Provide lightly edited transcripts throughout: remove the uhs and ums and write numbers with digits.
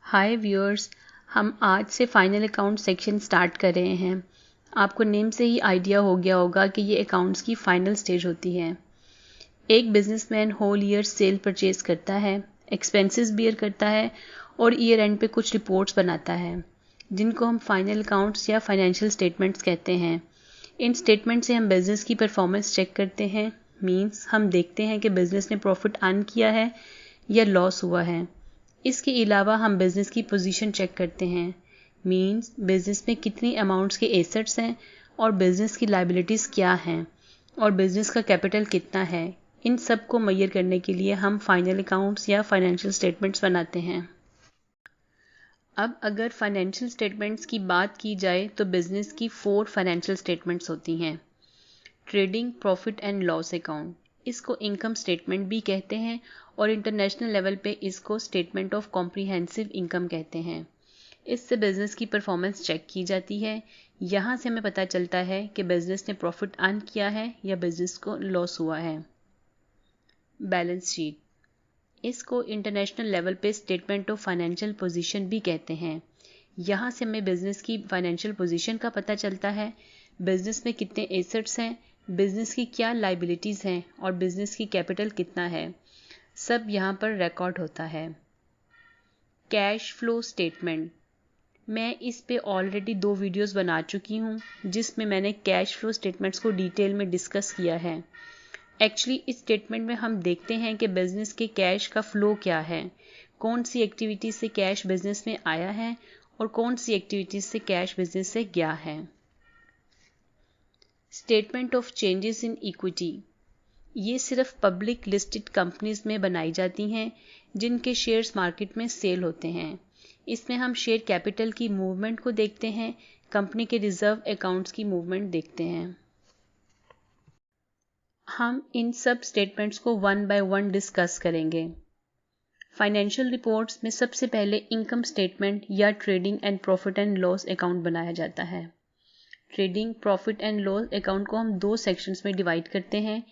हाय viewers, हम आज से फाइनल अकाउंट सेक्शन स्टार्ट कर रहे हैं। आपको नेम से ही आइडिया हो गया होगा कि ये अकाउंट्स की फाइनल स्टेज होती है। एक businessman whole year sale purchase करता है, एक्सपेंसेस बियर करता है और ईयर एंड पे कुछ रिपोर्ट्स बनाता है, जिनको हम फाइनल अकाउंट्स या फाइनेंशियल स्टेटमेंट्स कहते हैं। इन स्टेटमेंट से हम बिज़नेस की परफॉर्मेंस चेक करते हैं। मींस हम देखते हैं कि बिज़नेस ने प्रॉफिट अर्न किया है या लॉस हुआ है। इसके अलावा हम बिज़नेस की पोजीशन चेक करते हैं। मींस बिज़नेस में कितनी अमाउंट्स के एसेट्स हैं और बिज़नेस की लायबिलिटीज़ क्या हैं और बिज़नेस का कैपिटल कितना है। इन सब को मेजर करने के लिए हम फाइनल अकाउंट्स या फाइनेंशियल स्टेटमेंट्स बनाते हैं। अब अगर फाइनेंशियल स्टेटमेंट्स की बात की जाए तो बिज़नेस की 4 फाइनेंशियल स्टेटमेंट्स होती हैं। Trading profit and loss account, इसको इनकम स्टेटमेंट भी कहते हैं और इंटरनेशनल लेवल पे इसको स्टेटमेंट ऑफ कॉम्प्रिहेंसिव इनकम कहते हैं। इससे बिज़नेस की परफॉर्मेंस चेक की जाती है। यहाँ से हमें पता चलता है कि बिज़नेस ने प्रॉफिट अर्न किया है या बिज़नेस को लॉस हुआ है। बैलेंस शीट, इसको इंटरनेशनल लेवल पे स्टेटमेंट ऑफ फाइनेंशियल पोजीशन भी कहते हैं। यहाँ से हमें बिज़नेस की फाइनेंशियल पोजीशन का पता चलता है, बिज़नेस में कितने एसेट्स हैं, बिज़नेस की क्या लायबिलिटीज़ हैं और बिज़नेस की कैपिटल कितना है, सब यहाँ पर रिकॉर्ड होता है। कैश फ्लो स्टेटमेंट, मैं इस पे ऑलरेडी 2 वीडियोस बना चुकी हूँ जिसमें मैंने कैश फ्लो स्टेटमेंट्स को डिटेल में डिस्कस किया है। एक्चुअली इस स्टेटमेंट में हम देखते हैं कि बिज़नेस के कैश का फ्लो क्या है, कौन सी एक्टिविटी से कैश बिज़नेस में आया है और कौन सी एक्टिविटीज से कैश बिज़नेस से गया है। Statement of changes in equity, ये सिर्फ पब्लिक लिस्टेड कंपनीज में बनाई जाती हैं जिनके शेयर्स मार्केट में सेल होते हैं। इसमें हम शेयर कैपिटल की मूवमेंट को देखते हैं, कंपनी के रिजर्व अकाउंट्स की मूवमेंट देखते हैं। हम इन सब स्टेटमेंट्स को वन बाय वन डिस्कस करेंगे। फाइनेंशियल रिपोर्ट्स में सबसे पहले इनकम स्टेटमेंट या trading and profit and loss account बनाया जाता है। Trading profit and loss account को हम 2 सेक्शंस में डिवाइड करते हैं।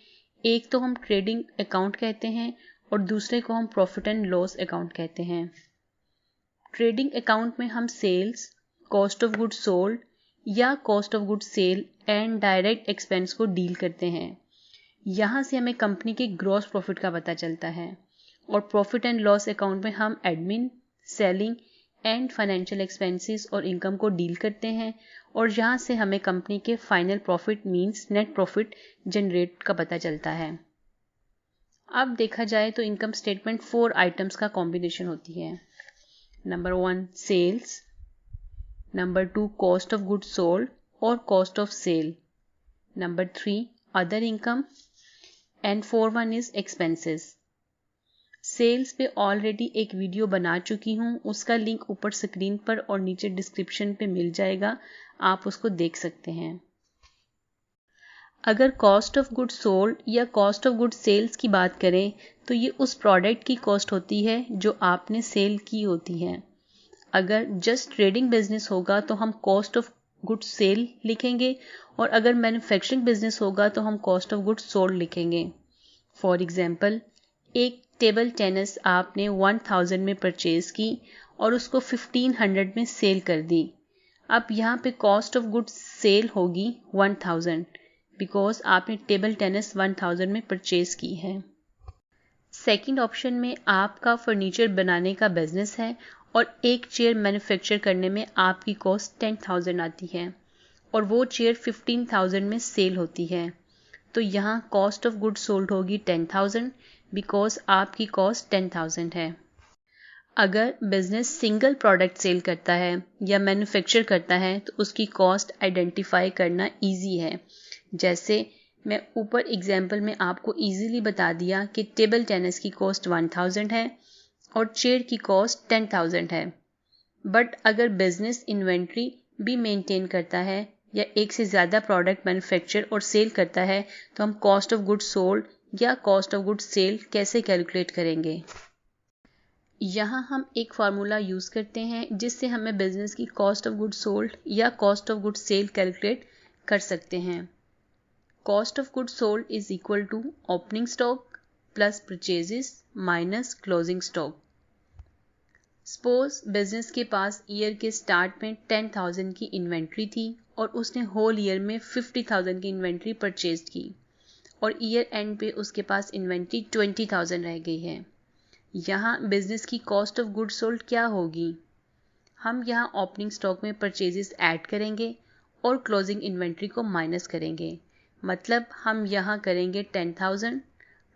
एक तो हम ट्रेडिंग अकाउंट कहते हैं और दूसरे को हम प्रॉफिट एंड लॉस अकाउंट कहते हैं। ट्रेडिंग अकाउंट में हम sales, cost of goods sold या cost of goods sale and direct expense को डील करते हैं। यहाँ से हमें कंपनी के ग्रॉस प्रॉफिट का पता चलता है। और प्रॉफिट एंड लॉस अकाउंट में हम admin, selling and financial expenses और इनकम को डील करते हैं और यहाँ से हमें कंपनी के final profit means net profit generate का पता चलता है। अब देखा जाए तो इनकम स्टेटमेंट 4 आइटम्स का कॉम्बिनेशन होती है। Number 1 sales, number 2 cost of goods sold और cost of sale, number 3 other income and 4 is expenses. Sales पे ऑलरेडी एक वीडियो बना चुकी हूँ, उसका लिंक ऊपर स्क्रीन पर और नीचे डिस्क्रिप्शन पे मिल जाएगा, आप उसको देख सकते हैं। अगर कॉस्ट ऑफ गुड्स सोल्ड या कॉस्ट ऑफ गुड्स सेल्स की बात करें तो ये उस प्रोडक्ट की कॉस्ट होती है जो आपने सेल की होती है। अगर जस्ट ट्रेडिंग बिजनेस होगा तो हम कॉस्ट ऑफ गुड्स सेल लिखेंगे और अगर मैन्युफैक्चरिंग बिजनेस होगा तो हम कॉस्ट ऑफ गुड्स सोल्ड लिखेंगे। फॉर एग्जाम्पल, एक टेबल टेनिस आपने 1000 में परचेज की और उसको 1500 में सेल कर दी। अब यहाँ पे कॉस्ट ऑफ गुड्स सेल होगी 1000 बिकॉज आपने टेबल टेनिस 1000 में परचेज की है। सेकंड ऑप्शन में आपका फर्नीचर बनाने का बिजनेस है और एक चेयर मैन्युफैक्चर करने में आपकी कॉस्ट 10,000 आती है और वो चेयर 15,000 में सेल होती है, तो यहाँ कॉस्ट ऑफ गुड्स सोल्ड होगी 10,000 बिकॉज आपकी कॉस्ट 10,000 है। अगर बिजनेस सिंगल प्रोडक्ट सेल करता है या मैन्युफैक्चर करता है तो उसकी कॉस्ट आइडेंटिफाई करना इजी है। जैसे मैं ऊपर एग्जाम्पल में आपको इजीली बता दिया कि टेबल टेनिस की कॉस्ट 1000 है और चेयर की कॉस्ट 10,000 है। बट अगर बिजनेस इन्वेंट्री भी मेंटेन करता है या एक से ज़्यादा प्रोडक्ट मैन्युफैक्चर और सेल करता है तो हम कॉस्ट ऑफ गुड्स सोल्ड या कॉस्ट ऑफ गुड्स सेल कैसे कैलकुलेट करेंगे। यहाँ हम एक फार्मूला यूज़ करते हैं जिससे हमें बिजनेस की कॉस्ट ऑफ गुड्स सोल्ड या cost of goods sale calculate कर सकते हैं। Cost of goods sold is equal to opening stock plus purchases minus closing stock. Suppose business के पास ईयर के स्टार्ट में 10,000 की इन्वेंट्री थी और उसने होल ईयर में 50,000 की इन्वेंट्री परचेज की और ईयर एंड पे उसके पास इन्वेंट्री 20,000 रह गई है। यहाँ बिजनेस की कॉस्ट ऑफ गुड्स सोल्ड क्या होगी? हम यहाँ ओपनिंग स्टॉक में परचेजेस ऐड करेंगे और क्लोजिंग इन्वेंट्री को माइनस करेंगे। मतलब हम यहाँ करेंगे 10,000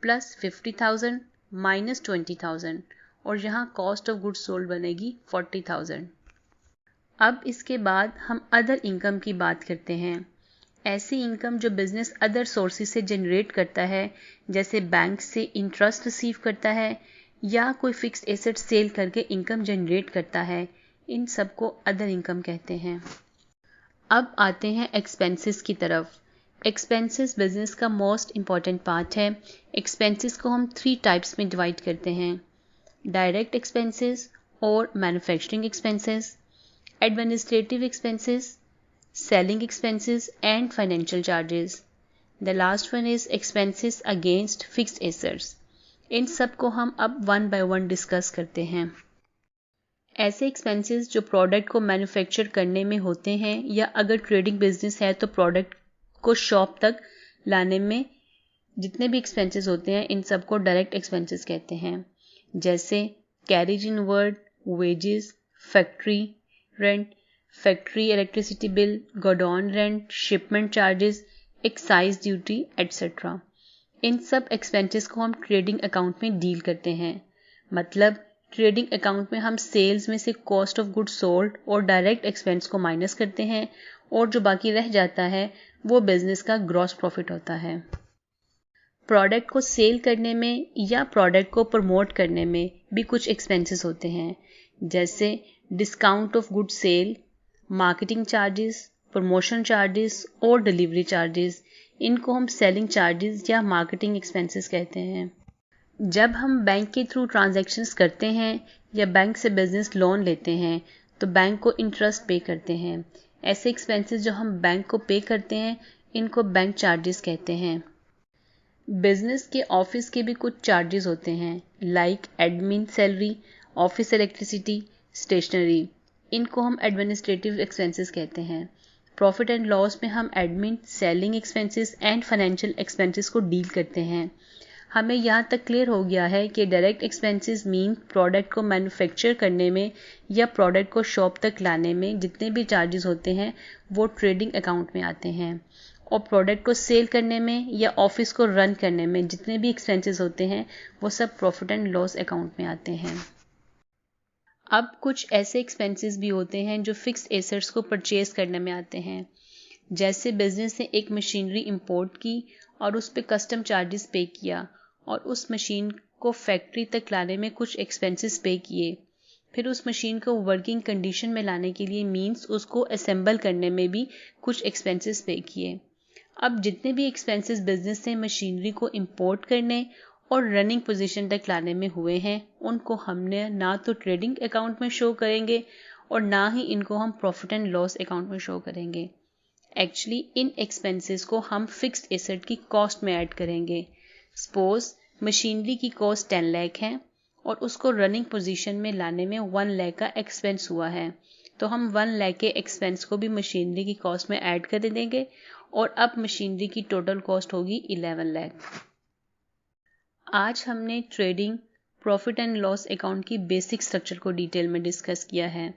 प्लस 50,000 माइनस 20,000 और यहाँ कॉस्ट ऑफ गुड्स सोल्ड बनेगी 40,000। अब इसके बाद हम अदर इनकम की बात करते हैं। ऐसी इनकम जो बिजनेस अदर सोर्सेज से जनरेट करता है, जैसे बैंक से इंटरेस्ट रिसीव करता है या कोई फिक्स्ड एसेट सेल करके इनकम जनरेट करता है, इन सबको अदर इनकम कहते हैं। अब आते हैं एक्सपेंसेस की तरफ। एक्सपेंसेस बिजनेस का मोस्ट इम्पॉर्टेंट पार्ट है। एक्सपेंसेस को हम 3 टाइप्स में डिवाइड करते हैं: डायरेक्ट एक्सपेंसेस और manufacturing expenses, administrative expenses, selling expenses and financial charges. The last one is expenses against fixed assets. इन सब को हम अब 1 by 1 डिस्कस करते हैं। ऐसे एक्सपेंसेस जो प्रोडक्ट को मैन्युफैक्चर करने में होते हैं या अगर ट्रेडिंग बिजनेस है तो प्रोडक्ट को शॉप तक लाने में जितने भी एक्सपेंसेस होते हैं, इन सबको डायरेक्ट एक्सपेंसेस कहते हैं। जैसे carriage inward, wages, factory rent, factory electricity bill, godown rent, shipment charges, excise duty etcetera. इन सब एक्सपेंसेस को हम ट्रेडिंग अकाउंट में डील करते हैं। मतलब ट्रेडिंग अकाउंट में हम सेल्स में से कॉस्ट ऑफ गुड्स सोल्ड और डायरेक्ट एक्सपेंस को माइनस करते हैं और जो बाकी रह जाता है वो बिजनेस का ग्रॉस प्रॉफिट होता है। प्रोडक्ट को सेल करने में या प्रोडक्ट को प्रमोट करने में भी कुछ एक्सपेंसेस होते हैं, जैसे discount of good sale, marketing charges, promotion charges और डिलीवरी चार्जेस। इनको हम सेलिंग चार्जेस या मार्केटिंग एक्सपेंसेस कहते हैं। जब हम बैंक के थ्रू ट्रांजैक्शंस करते हैं या बैंक से बिजनेस लोन लेते हैं तो बैंक को इंटरेस्ट पे करते हैं। ऐसे एक्सपेंसेस जो हम बैंक को पे करते हैं इनको बैंक चार्जेस कहते हैं। बिजनेस के ऑफिस के भी कुछ चार्जेस होते हैं, like admin salary, office electricity, stationery. इनको हम एडमिनिस्ट्रेटिव एक्सपेंसेस कहते हैं। प्रॉफिट एंड लॉस में हम admin, selling expenses and financial expenses को डील करते हैं। हमें यहाँ तक क्लियर हो गया है कि डायरेक्ट एक्सपेंसेस मीन प्रोडक्ट को मैन्युफैक्चर करने में या प्रोडक्ट को शॉप तक लाने में जितने भी चार्जेस होते हैं वो ट्रेडिंग अकाउंट में आते हैं, और प्रोडक्ट को सेल करने में या ऑफिस को रन करने में जितने भी एक्सपेंसेस होते हैं वो सब प्रॉफिट एंड लॉस अकाउंट में आते हैं। अब कुछ ऐसे एक्सपेंसेस भी होते हैं जो फिक्स्ड एसेट्स को परचेज करने में आते हैं। जैसे बिजनेस ने एक मशीनरी इंपोर्ट की और उस पर कस्टम चार्जेस पे किया और उस मशीन को फैक्ट्री तक लाने में कुछ एक्सपेंसेस पे किए। फिर उस मशीन को वर्किंग कंडीशन में लाने के लिए मींस उसको असेंबल करने में भी कुछ एक्सपेंसेस पे किए। अब जितने भी एक्सपेंसेस बिजनेस ने मशीनरी को इंपोर्ट करने और रनिंग पोजीशन तक लाने में हुए हैं उनको हमने ना तो ट्रेडिंग अकाउंट में शो करेंगे और ना ही इनको हम प्रॉफिट एंड लॉस अकाउंट में शो करेंगे। एक्चुअली इन एक्सपेंसेस को हम फिक्स्ड एसेट की कॉस्ट में ऐड करेंगे। सपोज मशीनरी की कॉस्ट 10 लाख है और उसको रनिंग पोजीशन में लाने में 1 लाख का एक्सपेंस हुआ है, तो हम 1 लाख के एक्सपेंस को भी मशीनरी की कॉस्ट में ऐड कर देंगे और अब मशीनरी की टोटल कॉस्ट होगी 11 लाख। आज हमने trading, profit and loss account की बेसिक स्ट्रक्चर को डिटेल में डिस्कस किया है।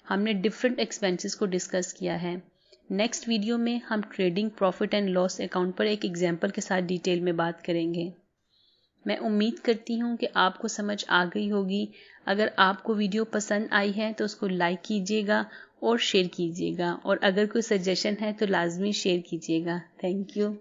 हमने डिफरेंट एक्सपेंसेस को डिस्कस किया है। नेक्स्ट वीडियो में हम trading, profit and loss account पर एक एग्जांपल के साथ डिटेल में बात करेंगे। मैं उम्मीद करती हूँ कि आपको समझ आ गई होगी। अगर आपको वीडियो पसंद आई है तो उसको लाइक कीजिएगा और शेयर कीजिएगा, और अगर कोई सजेशन है तो लाजमी शेयर कीजिएगा। Thank you.